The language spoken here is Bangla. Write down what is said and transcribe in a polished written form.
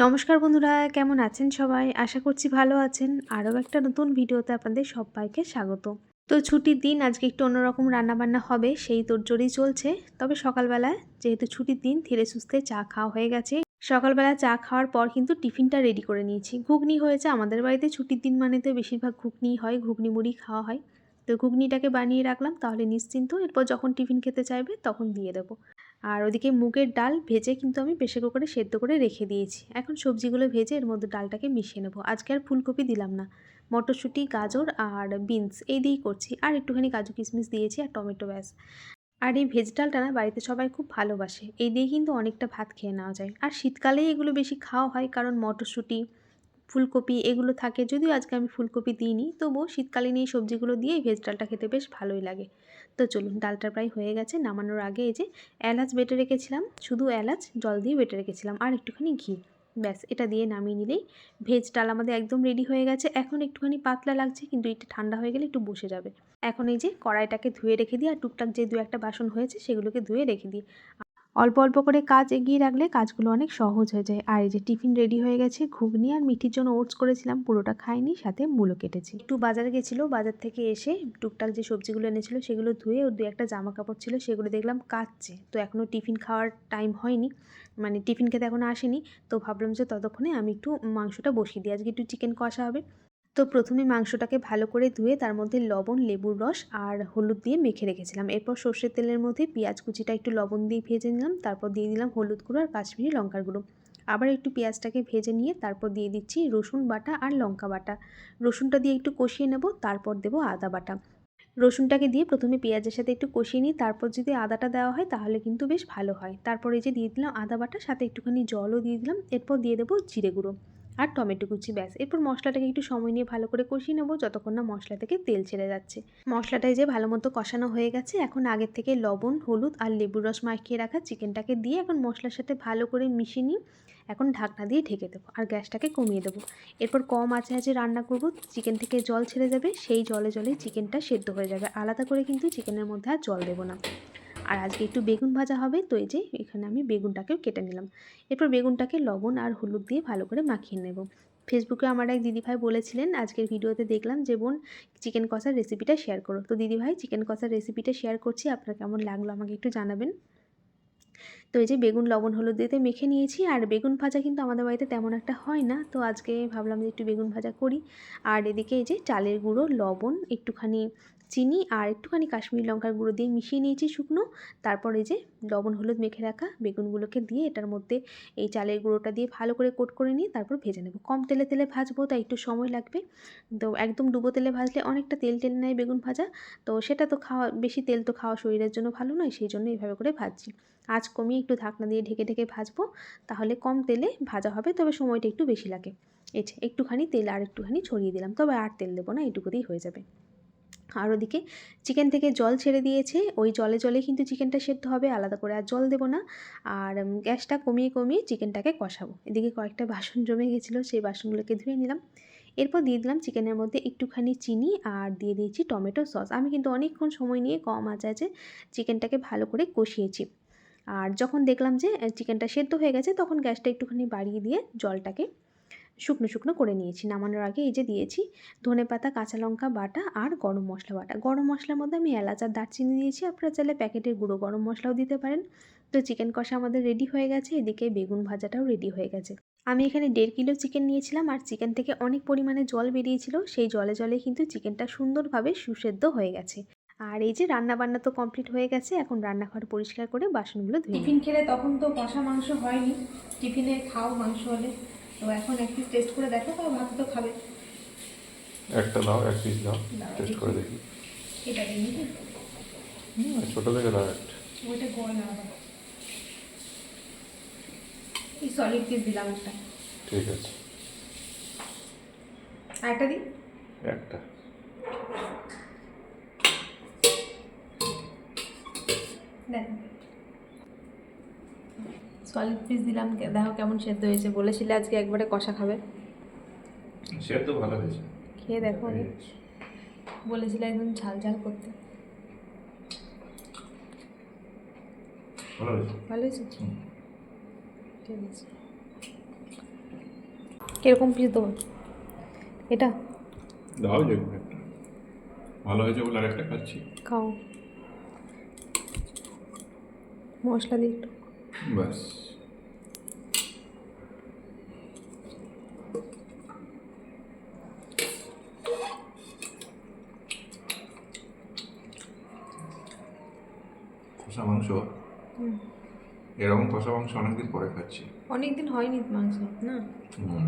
নমস্কার বন্ধুরা, কেমন আছেন সবাই? আশা করছি ভালো আছেন। আরও একটা নতুন ভিডিওতে আপনাদের সবাইকে স্বাগত। তো ছুটির দিন আজকে একটু অন্যরকম রান্নাবান্না হবে, সেই তোড়জোড়ই চলছে। তবে সকালবেলায় যেহেতু ছুটির দিন ধীরে সুস্থে চা খাওয়া হয়ে গেছে। সকালবেলা চা খাওয়ার পর কিন্তু টিফিনটা রেডি করে নিয়েছি। ঘুগনি হয়েছে, আমাদের বাড়িতে ছুটির দিন মানে তো বেশিরভাগ ঘুগনিই হয়, ঘুগনি মুড়ি খাওয়া হয়। তো ঘুগনিটাকে বানিয়ে রাখলাম, তাহলে নিশ্চিন্ত এরপর যখন টিফিন খেতে চাইবে তখন দিয়ে দেবো। আর ওদিকে মুগের ডাল ভেজে কিন্তু আমি প্রেসার কুকারে সেদ্ধ করে রেখে দিয়েছি। এখন সবজিগুলো ভেজে এর মধ্যে ডালটাকে মিশিয়ে নেব। আজকে আর ফুলকপি দিলাম না, মটরশুঁটি, গাজর আর বিনস এই দিয়েই করছি। আর একটুখানি কাজু কিশমিশ দিয়েছি আর টমেটো, ব্যাস। আর এই ভেজ ডালটা না বাড়িতে সবাই খুব ভালোবাসে, এই দিয়ে কিন্তু অনেকটা ভাত খেয়ে নেওয়া যায়। আর শীতকালেই এগুলো বেশি খাওয়া হয়, কারণ মটরশুঁটি, ফুলকপি এগুলো থাকে। যদিও আজকে আমি ফুলকপি দিইনি, তবুও শীতকালীন এই সবজিগুলো দিয়ে এই ভেজ ডালটা খেতে বেশ ভালোই লাগে। তো চলুন, ডালটা প্রায় হয়ে গেছে। নামানোর আগে এই যে এলাচ বেটে রেখেছিলাম, শুধু এলাচ জল দিয়ে বেটে রেখেছিলাম, আর একটুখানি ঘি, ব্যাস এটা দিয়ে নামিয়ে নিলেই ভেজ ডাল আমাদের একদম রেডি হয়ে গেছে। এখন একটুখানি পাতলা লাগছে, কিন্তু এটা ঠান্ডা হয়ে গেলে একটু বসে যাবে। এখন এই যে কড়াইটাকে ধুয়ে রেখে দিই, আর টুকটাক যে দু একটা বাসন হয়েছে সেগুলোকে ধুয়ে রেখে দিই। অল্প অল্প করে কাজ এগিয়ে রাখলে কাজগুলো অনেক সহজ হয়ে যায়। আর এই যে টিফিন রেডি হয়ে গেছে। ঘুগনি আর মিঠির জন্য ওটস করেছিলাম, পুরোটা খাইনি, সাথে মূলো কেটেছি। একটু বাজারে গেছিলো, বাজার থেকে এসে টুকটাক যে সবজিগুলো এনেছিল সেগুলো ধুয়ে, ওর দু একটা জামা কাপড় ছিল সেগুলো দেখলাম কাচছে। তো এখনও টিফিন খাওয়ার টাইম হয়নি, মানে টিফিন খেতে এখনও আসেনি। তো ভাবলাম যে ততক্ষণে আমি একটু মাংসটা বসিয়ে দিই, আজকে একটু চিকেন কষা হবে। তো প্রথমে মাংসটাকে ভালো করে ধুয়ে তার মধ্যে লবণ, লেবুর রস আর হলুদ দিয়ে মেখে রেখেছিলাম। এরপর সর্ষের তেলের মধ্যে পেঁয়াজ কুচিটা একটু লবণ দিয়ে ভেজে নিলাম, তারপর দিয়ে দিলাম হলুদ গুঁড়ো আর কাশ্মীরি লঙ্কার গুঁড়ো। আবার একটু পেঁয়াজটাকে ভেজে নিয়ে তারপর দিয়ে দিচ্ছি রসুন বাটা আর লঙ্কা বাটা। রসুনটা দিয়ে একটু কষিয়ে নেব, তারপর দেবো আদা বাটা। রসুনটাকে দিয়ে প্রথমে পেঁয়াজের সাথে একটু কষিয়ে নিই, তারপর যদি আদাটা দেওয়া হয় তাহলে কিন্তু বেশ ভালো হয়। তারপর এই যে দিয়ে দিলাম আদা বাটা, সাথে একটুখানি জলও দিয়ে দিলাম। এরপর দিয়ে দেবো জিরে গুঁড়ো আর টমেটো কুচি, ব্যাস। এরপর মশলাটাকে একটু সময় নিয়ে ভালো করে কষিয়ে নেবো, যতক্ষণ না মশলা থেকে তেল ছেড়ে যাচ্ছে। মশলাটাই যে ভালো মতো কষানো হয়ে গেছে, এখন আগের থেকে লবণ, হলুদ আর লেবুর রস মাখিয়ে রাখা চিকেনটাকে দিয়ে এখন মশলার সাথে ভালো করে মিশিয়ে নিই। এখন ঢাকনা দিয়ে ঢেকে দেবো আর গ্যাসটাকে কমিয়ে দেবো। এরপর কম আঁচে রান্না করব। চিকেন থেকে জল ছেড়ে যাবে, সেই জলে জলে চিকেনটা সেদ্ধ হয়ে যাবে। আলাদা করে কিন্তু চিকেনের মধ্যে আর জল দেবো না। আর আজকে একটু বেগুন ভাজা হবে, তো এই যে এখানে আমি বেগুনটাকেও কেটে নিলাম। এরপর বেগুনটাকে লবণ আর হলুদ দিয়ে ভালো করে মাখিয়ে নেব। ফেসবুকে আমার এক দিদিভাই বলেছিলেন, আজকের ভিডিওতে দেখলাম যে বোন চিকেন কষার রেসিপিটা শেয়ার করো। তো দিদিভাই চিকেন কষার রেসিপিটা শেয়ার করছি, আপনার কেমন লাগলো আমাকে একটু জানাবেন। তো এই যে বেগুন লবণ হলুদ দিয়ে মেখে নিয়েছি। আর বেগুন ভাজা কিন্তু আমাদের বাড়িতে তেমন একটা হয় না, তো আজকে ভাবলাম যে একটু বেগুন ভাজা করি। আর এদিকে এই যে চালের গুঁড়ো, লবণ, একটুখানি চিনি আর একটুখানি কাশ্মীরি লঙ্কার গুঁড়ো দিয়ে মিশিয়ে নিয়েছি শুকনো। তারপর এই যে লবণ হলুদ মেখে রাখা বেগুনগুলোকে দিয়ে এটার মধ্যে এই চালের গুঁড়োটা দিয়ে ভালো করে কোট করে নিয়ে তারপর ভেজে নেব। কম তেলে তেলে ভাজবো, তাই একটু সময় লাগবে। তো একদম ডুবো তেলে ভাজলে অনেকটা তেল টেনে নেয় বেগুন ভাজা, তো সেটা তো খাওয়া, বেশি তেল তো খাওয়া শরীরের জন্য ভালো নয়, সেই জন্য এইভাবে করে ভাজছি। আঁচ কমিয়ে একটু ঢাকনা দিয়ে ঢেকে ঢেকে ভাজবো, তাহলে কম তেলে ভাজা হবে, তবে সময়টা একটু বেশি লাগে। এই যে একটুখানি তেল আর একটুখানি ছড়িয়ে দিলাম, তবে আর তেল দেবো না, এইটুকুতেই হয়ে যাবে। আর ওদিকে চিকেন থেকে জল ছেড়ে দিয়েছে, ওই জলে জলে কিন্তু চিকেনটা সেদ্ধ হবে, আলাদা করে আর জল দেবো না। আর গ্যাসটা কমিয়ে কমিয়ে চিকেনটাকে কষাবো। এদিকে কয়েকটা বাসন জমে গেছিলো, সেই বাসনগুলোকে ধুয়ে নিলাম। এরপর দিয়ে দিলাম চিকেনের মধ্যে একটুখানি চিনি আর দিয়ে দিয়েছি টমেটো সস। আমি কিন্তু অনেকক্ষণ সময় নিয়ে কম আঁচে চিকেনটাকে ভালো করে কষিয়েছি। আর যখন দেখলাম যে চিকেনটা সেদ্ধ হয়ে গেছে, তখন গ্যাসটা একটুখানি বাড়িয়ে দিয়ে জলটাকে শুকনো শুকনো করে নিয়েছি। নামানোর আগে এই যে দিয়েছি ধনেপাতা, কাঁচা লঙ্কা বাটা আর গরম মশলা বাটা। গরম মশলার মধ্যে আমি এলাচ আর দারচিনি দিয়েছি, আপনারা চাইলে প্যাকেটের গুঁড়ো গরম মশলাও দিতে পারেন। তো চিকেন কষা আমাদের রেডি হয়ে গেছে, এদিকে বেগুন ভাজাটাও রেডি হয়ে গেছে। আমি এখানে 1.5 কিলো চিকেন নিয়েছিলাম, আর চিকেন থেকে অনেক পরিমাণে জল বেরিয়েছিল, সেই জলে জলে কিন্তু চিকেনটা সুন্দরভাবে সুসেদ্ধ হয়ে গেছে। আর এই যে রান্নাবান্না তো কমপ্লিট হয়ে গেছে, এখন রান্নাঘর পরিষ্কার করে বাসনগুলো ধুয়ে টিফিন খেলে তখন তো কষা মাংস হয়নি, টিফিনে খাও মাংস হলে, তো এখন এক পিস টেস্ট করে দেখো, তো ভাত তো খাবে। একটা দাও, এক পিস দাও, টেস্ট করে দেখি। এটা দিই ছোট থেকে দাও একটা। ওইটা গোল না, এই সলিড পিস দিলাম একটা। ঠিক আছে, আর একটা দিই। একটা। দেখো সলিড পিস দিলাম, দেখো কেমন সেদ্ধ হয়েছে। বলেছিলে আজকে একবারে কষা খাবে, সে তো ভালো হয়েছে, খেয়ে দেখো। বলেছিলে একদম ঝাল ঝাল করতে, ভালো হয়েছে। ভালো হয়েছে, ঠিক আছে। কিরকম পিস দেবো এটা দাও যে কোনো একটা ভালো হয়েছে বলে আরেকটা খাচ্ছি খাও মশলা দিয়ে একটু ব্যাস কষা মাংস এরকম কষা মাংস অনেকদিন পরে খাচ্ছি অনেক দিন হয়নি মাংস না হুম